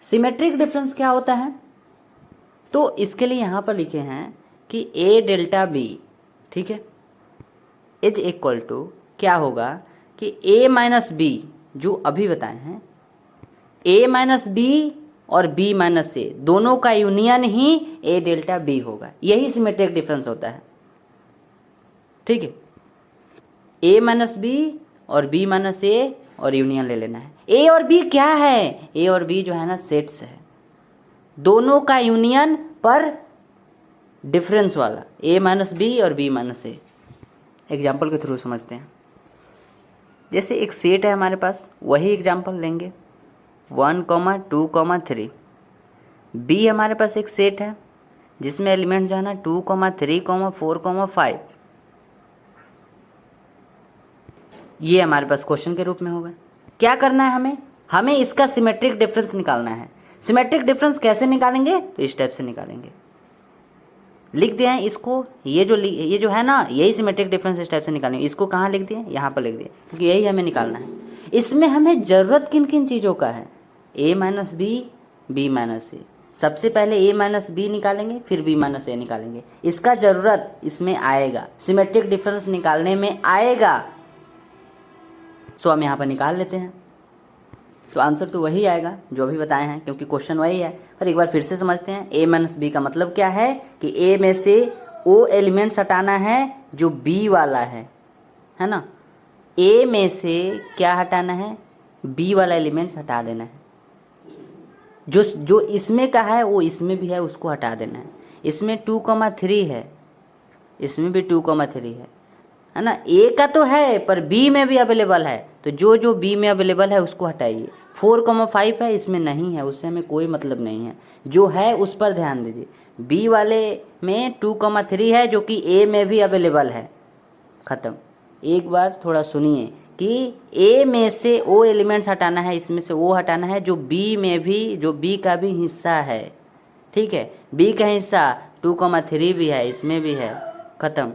Symmetric difference क्या होता है? तो इसके लिए यहाँ पर लिखे हैं कि ए डेल्टा बी, ठीक है, इज इक्वल टू क्या होगा कि ए माइनस बी, जो अभी बताए हैं, ए माइनस बी और बी माइनस ए दोनों का यूनियन ही ए डेल्टा बी होगा। यही सिमेट्रिक डिफरेंस होता है, ठीक है। ए माइनस बी और बी माइनस ए और यूनियन ले लेना है। ए और बी क्या है? ए और बी जो है ना सेट्स है, दोनों का यूनियन पर डिफरेंस वाला, ए माइनस बी और बी माइनस ए। एग्जाम्पल के थ्रू समझते हैं। जैसे एक सेट है हमारे पास, वही एग्जाम्पल लेंगे 1, 2, 3। बी हमारे पास एक सेट है जिसमें एलिमेंट जो है ना 2, 3, 4, 5। ये हमारे पास क्वेश्चन के रूप में होगा। क्या करना है हमें इसका सिमेट्रिक डिफरेंस निकालना है। सिमेट्रिक डिफरेंस कैसे निकालेंगे? तो इस टाइप से निकालेंगे। लिख दिया है इसको, ये जो है ना, यही सिमेट्रिक डिफरेंस इस टाइप से निकालेंगे। इसको कहाँ लिख दिए? यहाँ पर लिख दिए, क्योंकि यही हमें निकालना है। इसमें हमें ज़रूरत किन किन चीज़ों का है? ए माइनस बी, बी माइनस ए। सबसे पहले ए माइनस बी निकालेंगे, फिर बी माइनस ए निकालेंगे। इसका ज़रूरत इसमें आएगा, सिमेट्रिक डिफरेंस निकालने में आएगा। तो हम यहाँ पर निकाल लेते हैं, तो आंसर तो वही आएगा जो अभी बताए हैं, क्योंकि क्वेश्चन वही है। पर एक बार फिर से समझते हैं। ए माइनस बी का मतलब क्या है कि ए में से ओ एलिमेंट्स हटाना है जो बी वाला है ना। ए में से क्या हटाना है? बी वाला एलिमेंट्स हटा देना है। जो इसमें का है वो इसमें भी है, उसको हटा देना है। इसमें 2, 3 है, इसमें भी 2, 3 है ना। ए का तो है पर बी में भी अवेलेबल है, तो जो बी में अवेलेबल है उसको हटाइए। 4, 5 है, इसमें नहीं है, उससे हमें कोई मतलब नहीं है। जो है उस पर ध्यान दीजिए। बी वाले में 2, 3 है जो कि ए में भी अवेलेबल है। ख़त्म। एक बार थोड़ा सुनिए कि ए में से ओ एलिमेंट्स हटाना है, इसमें से ओ हटाना है जो बी में भी, जो बी का भी हिस्सा है, ठीक है। बी का हिस्सा 2, 3 भी है, इसमें भी है। ख़त्म।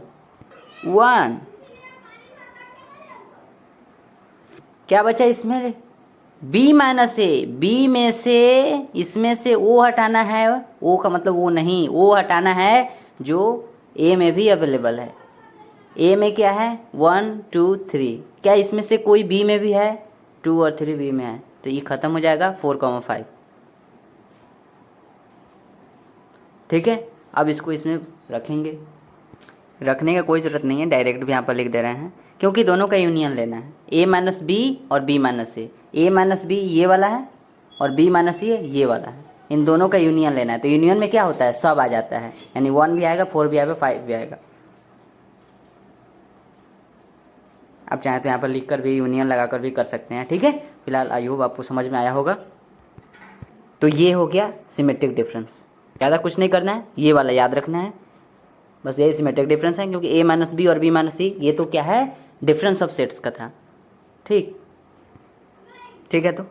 1 क्या बचा इसमें? बी माइनस ए। बी में से इसमें से ओ हटाना है, ओ का मतलब वो नहीं, ओ हटाना है जो ए में भी अवेलेबल है। ए में क्या है? 1, 2, 3। क्या इसमें से कोई बी में भी है? 2 और 3 बी में है, तो ये खत्म हो जाएगा 4, 5। ठीक है। अब इसको इसमें रखेंगे, रखने का कोई ज़रूरत नहीं है, डायरेक्ट भी यहाँ पर लिख दे रहे हैं, क्योंकि दोनों का यूनियन लेना है। ए माइनस बी और बी माइनस ए। ए माइनस बी ये वाला है और बी माइनस ये वाला है। इन दोनों का यूनियन लेना है। तो यूनियन में क्या होता है? सब आ जाता है, यानी 1 भी आएगा, 4 भी आएगा, 5 भी आएगा। आप चाहें तो यहाँ पर लिख कर भी, यूनियन लगा कर भी कर सकते हैं, ठीक है। फिलहाल आई होप आपको समझ में आया होगा। तो ये हो गया सिमेट्रिक डिफरेंस। ज़्यादा कुछ नहीं करना है, ये वाला याद रखना है, बस यही सिमेट्रिक डिफरेंस है। क्योंकि ए माइनस बी और बी माइनस सी ये तो क्या है? डिफरेंस ऑफ सेट्स का था। ठीक है। तो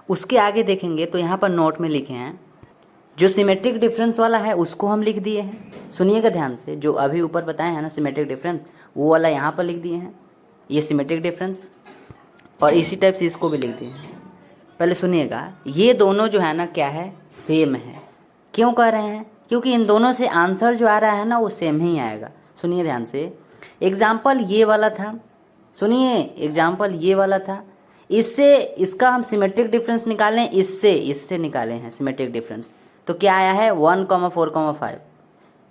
उसके आगे देखेंगे तो यहाँ पर नोट में लिखे हैं, जो सिमेट्रिक डिफरेंस वाला है उसको हम लिख दिए हैं। सुनिएगा ध्यान से, जो अभी ऊपर बताए हैं ना सिमेट्रिक डिफरेंस, वो वाला यहाँ पर लिख दिए हैं, ये सिमेट्रिक डिफरेंस। और इसी टाइप से इसको भी लिख दिए हैं। पहले सुनिएगा, ये दोनों जो है ना क्या है? सेम है। क्यों कह रहे हैं? क्योंकि इन दोनों से आंसर जो आ रहा है ना वो सेम ही आएगा। सुनिए ध्यान से। एग्जाम्पल ये वाला था, सुनिए, एग्जाम्पल ये वाला था। इससे इसका हम सिमेट्रिक डिफरेंस निकालें, इससे निकाले हैं सिमेट्रिक डिफरेंस। तो क्या आया है? 1, 4, 5।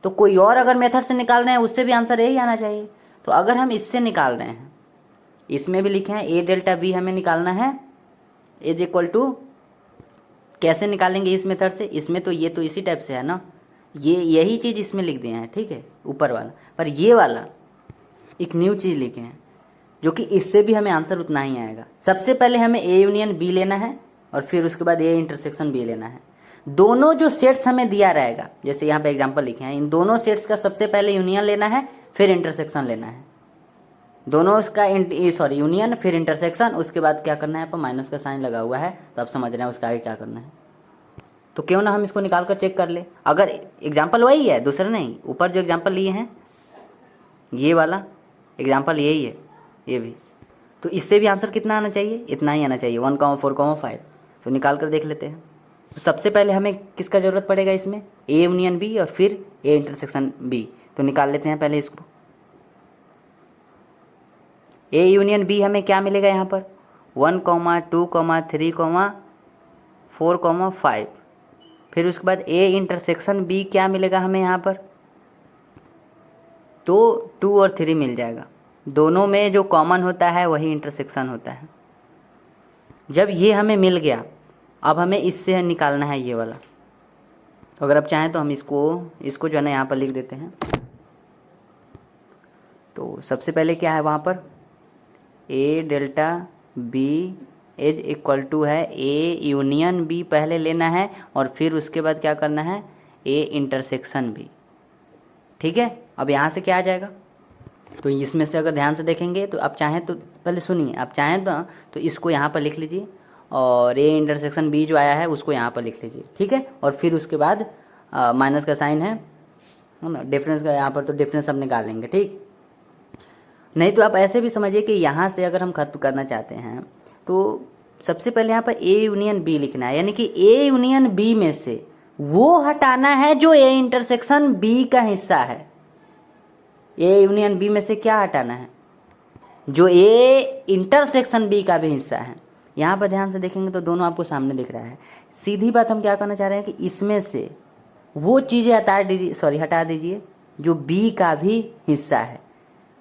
तो कोई और अगर मेथड से निकाल रहे हैं उससे भी आंसर यही आना चाहिए। तो अगर हम इससे निकाल रहे हैं, इसमें भी लिखे हैं ए डेल्टा बी हमें निकालना है, इज इक्वल टू, कैसे निकालेंगे इस मेथड से? इसमें तो ये तो इसी टाइप से है ना, ये यही चीज़ इसमें लिख दिए हैं, ठीक है, ऊपर वाला। पर ये वाला एक न्यू चीज़ लिखे हैं, जो कि इससे भी हमें आंसर उतना ही आएगा। सबसे पहले हमें ए यूनियन बी लेना है और फिर उसके बाद ए इंटरसेक्शन बी लेना है। दोनों जो सेट्स हमें दिया रहेगा, जैसे यहाँ पे एग्जांपल लिखे हैं, इन दोनों सेट्स का सबसे पहले यूनियन लेना है, फिर इंटरसेक्शन लेना है। दोनों इसका यूनियन फिर इंटरसेक्शन, उसके बाद क्या करना है? पर माइनस का साइन लगा हुआ है, तो आप समझ रहे हैं उसका आगे क्या करना है। तो क्यों ना हम इसको निकाल कर चेक कर ले। अगर एग्जाम्पल वही है, दूसरा नहीं, ऊपर जो एग्जाम्पल लिए हैं ये वाला एग्जाम्पल यही है, ये भी, तो इससे भी आंसर कितना आना चाहिए? इतना ही आना चाहिए, 1, 4, 5। तो निकाल कर देख लेते हैं। तो सबसे पहले हमें किसका ज़रूरत पड़ेगा इसमें, ए यूनियन बी और फिर ए इंटरसेक्शन बी। तो निकाल लेते हैं पहले इसको। ए यूनियन बी हमें क्या मिलेगा यहाँ पर 1, 2, 3, 4, 5। फिर उसके बाद ए इंटरसेक्शन बी क्या मिलेगा हमें यहाँ पर, तो 2 और 3 मिल जाएगा। दोनों में जो कॉमन होता है वही इंटरसेक्शन होता है। जब ये हमें मिल गया, अब हमें इससे निकालना है ये वाला। तो अगर आप चाहें तो हम इसको जो है ना यहाँ पर लिख देते हैं। तो सबसे पहले क्या है वहाँ पर, A delta B is equal to है ए यूनियन बी पहले लेना है और फिर उसके बाद क्या करना है ए इंटरसेक्शन बी। ठीक है, अब यहाँ से क्या आ जाएगा, तो इसमें से अगर ध्यान से देखेंगे तो आप चाहें तो पहले सुनिए, आप चाहें तो इसको यहाँ पर लिख लीजिए और ए इंटरसेक्शन बी जो आया है उसको यहाँ पर लिख लीजिए। ठीक है, और फिर उसके बाद माइनस का साइन है ना, डिफरेंस का यहाँ पर, तो डिफरेंस हम निकालेंगे। ठीक, नहीं तो आप ऐसे भी समझिए कि यहाँ से अगर हम खत्म करना चाहते हैं तो सबसे पहले यहाँ पर ए यूनियन बी लिखना है, यानी कि ए यूनियन बी में से वो हटाना है जो ए इंटरसेक्शन बी का हिस्सा है। ए यूनियन बी में से क्या हटाना है, जो ए इंटरसेक्शन बी का भी हिस्सा है। यहाँ पर ध्यान से देखेंगे तो दोनों आपको सामने दिख रहा है। सीधी बात हम क्या करना चाह रहे हैं कि इसमें से वो चीज़ें हटा दीजिए जो बी का भी हिस्सा है।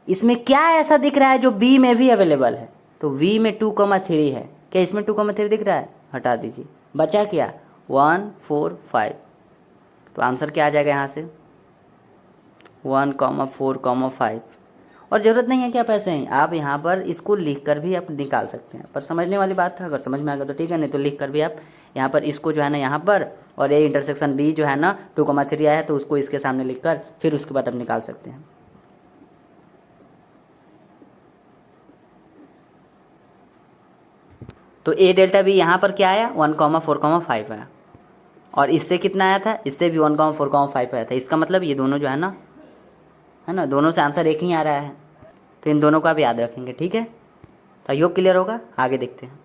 इसमें क्या ऐसा दिख रहा है जो बी में भी अवेलेबल है, तो बी में 2, 3 है, क्या इसमें 2, 3 दिख रहा है, हटा दीजिए। बचा क्या 1, 4, 5। तो आंसर क्या आ जाएगा यहाँ से 1, 4, 5। और ज़रूरत नहीं है कि आप ऐसे हैं, आप यहाँ पर इसको लिख कर भी आप निकाल सकते हैं, पर समझने वाली बात है, अगर समझ में आ गया तो ठीक है, नहीं तो लिख कर भी आप यहाँ पर इसको जो है ना यहाँ पर, और ये इंटरसेक्शन बी जो है ना 2, 3 आया है तो उसको इसके सामने लिख कर फिर उसके बाद आप निकाल सकते हैं। तो ए डेल्टा बी यहाँ पर क्या आया 1, 4, 5 आया, और इससे कितना आया था, इससे भी 1, 4, 5 आया था। इसका मतलब ये दोनों जो है ना, दोनों से आंसर एक ही आ रहा है, तो इन दोनों का भी याद रखेंगे। ठीक है, तो योग क्लियर होगा, आगे देखते हैं।